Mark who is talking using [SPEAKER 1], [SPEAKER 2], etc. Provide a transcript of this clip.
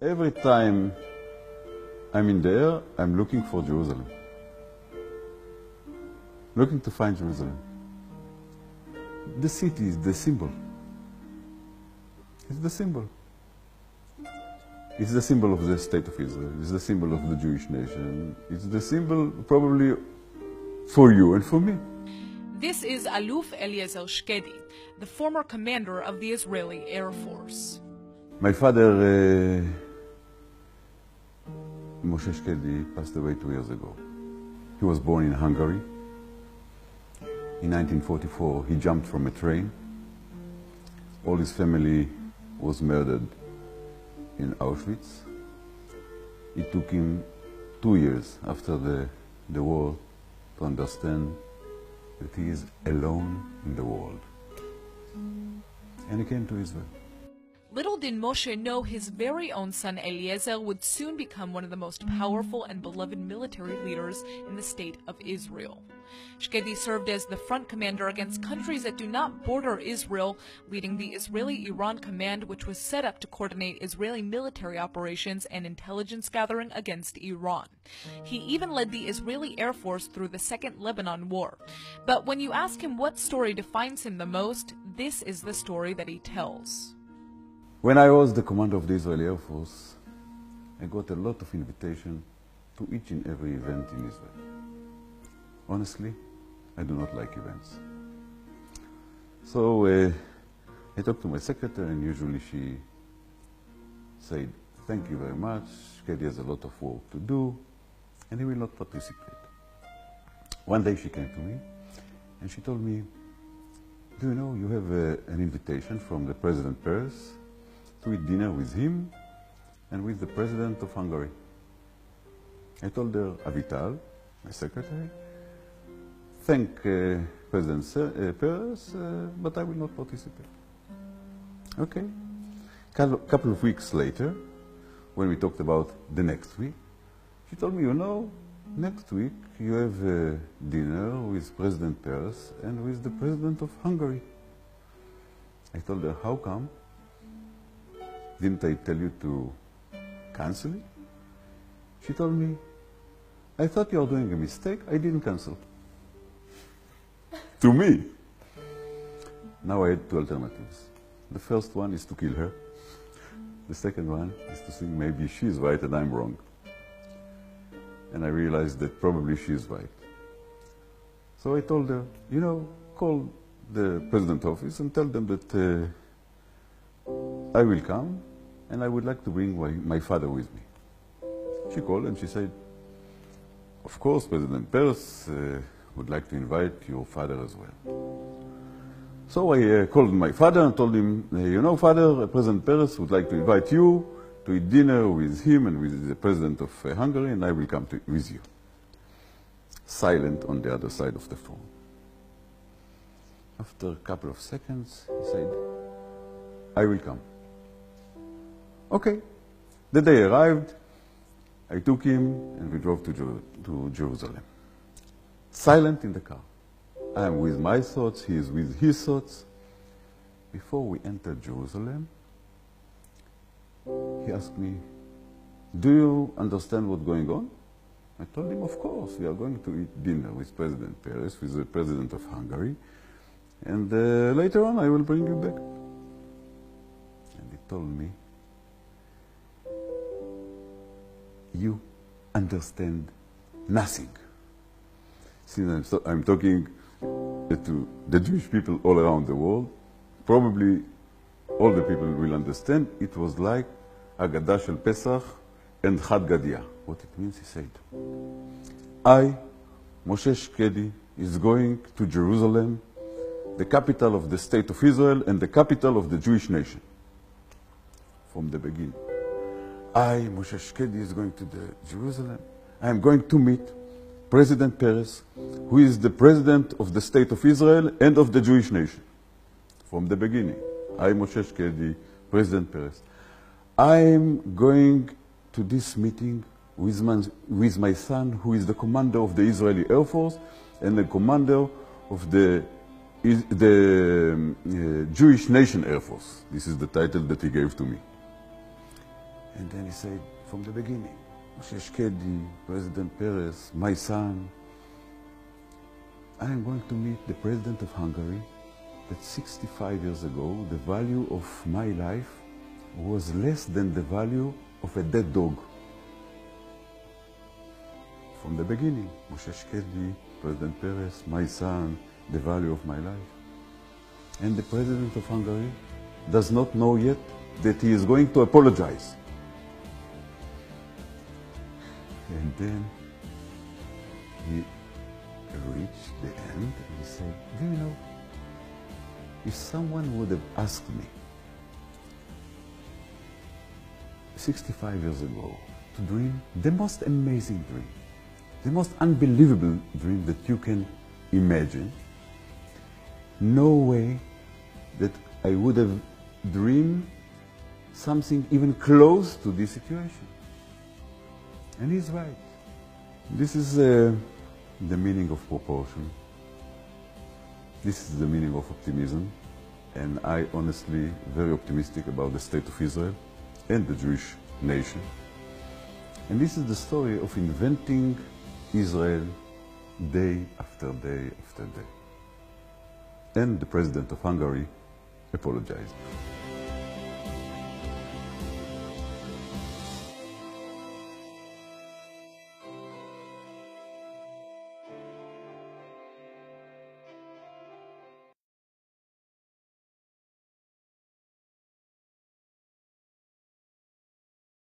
[SPEAKER 1] Every time I'm in the air, I'm looking for Jerusalem. Looking to find Jerusalem. The city is the symbol. It's the symbol. It's the symbol of the state of Israel. It's the symbol of the Jewish nation. It's the symbol probably for you and for me.
[SPEAKER 2] This is Aluf Eliezer Shkedi, the former commander of the Israeli Air Force.
[SPEAKER 1] My father, Moshe Shkedi, passed away 2 years ago. He was born in Hungary. In 1944, he jumped from a train. All his family was murdered in Auschwitz. It took him 2 years after the war to understand that he is alone in the world. And he came to Israel.
[SPEAKER 2] Little did Moshe know his very own son Eliezer would soon become one of the most powerful and beloved military leaders in the state of Israel. Shkedi served as the front commander against countries that do not border Israel, leading the Israeli-Iran Command, which was set up to coordinate Israeli military operations and intelligence gathering against Iran. He even led the Israeli Air Force through the Second Lebanon War. But when you ask him what story defines him the most, this is the story that he tells.
[SPEAKER 1] When I was the commander of the Israeli Air Force, I got a lot of invitations to each and every event in Israel. Honestly, I do not like events. So I talked to my secretary, and usually she said, "Thank you very much, Shkedi has a lot of work to do, and he will not participate." One day she came to me, and she told me, "Do you know you have an invitation from the President Peres to eat dinner with him and with the President of Hungary?" I told her, "Avital, my secretary, thank President Peres, but I will not participate." Okay. Couple of weeks later, when we talked about the next week, she told me, "You know, next week you have a dinner with President Peres and with the President of Hungary." I told her, "How come? Didn't I tell you to cancel it?" She told me, "I thought you were doing a mistake. I didn't cancel." To me. Now I had two alternatives. The first one is to kill her. The second one is to think maybe she's right and I'm wrong. And I realized that probably she's right. So I told her, "You know, call the president's office and tell them that I will come and I would like to bring my father with me." She called and she said, "Of course, President Peres would like to invite your father as well." So I called my father and told him, "You know, Father, President Peres would like to invite you to eat dinner with him and with the President of Hungary, and I will come with you." Silent on the other side of the phone. After a couple of seconds, he said, "I will come." Okay. The day arrived, I took him and we drove to Jerusalem. Silent in the car. I am with my thoughts, he is with his thoughts. Before we entered Jerusalem, he asked me, "Do you understand what's going on?" I told him, "Of course, we are going to eat dinner with President Peres, with the President of Hungary, and later on I will bring you back." And he told me, "You understand nothing." Since I'm talking to the Jewish people all around the world, probably all the people will understand. It was like Haggadah Shel Pesach and Chad Gadya. What it means, he said, "I, Moshe Shkedi, is going to Jerusalem, the capital of the state of Israel and the capital of the Jewish nation." From the beginning. "I, Moshe Shkedi, is going to Jerusalem. I am going to meet President Peres, who is the president of the state of Israel and of the Jewish nation." From the beginning. "I, Moshe Shkedi, President Peres. I am going to this meeting with my son, who is the commander of the Israeli Air Force and the commander of the Jewish Nation Air Force." This is the title that he gave to me. And then he said, from the beginning, Moshe Shkedi, President Peres, my son, I am going to meet the President of Hungary, that 65 years ago, the value of my life was less than the value of a dead dog. From the beginning, Moshe Shkedi, President Peres, my son, the value of my life. And the President of Hungary does not know yet that he is going to apologize. And then he reached the end and he said, do you know, if someone would have asked me 65 years ago to dream the most amazing dream, the most unbelievable dream that you can imagine, no way that I would have dreamed something even close to this situation. And he's right. This is the meaning of proportion. This is the meaning of optimism. And I honestly very optimistic about the state of Israel and the Jewish nation. And this is the story of inventing Israel day after day after day. And the President of Hungary apologized.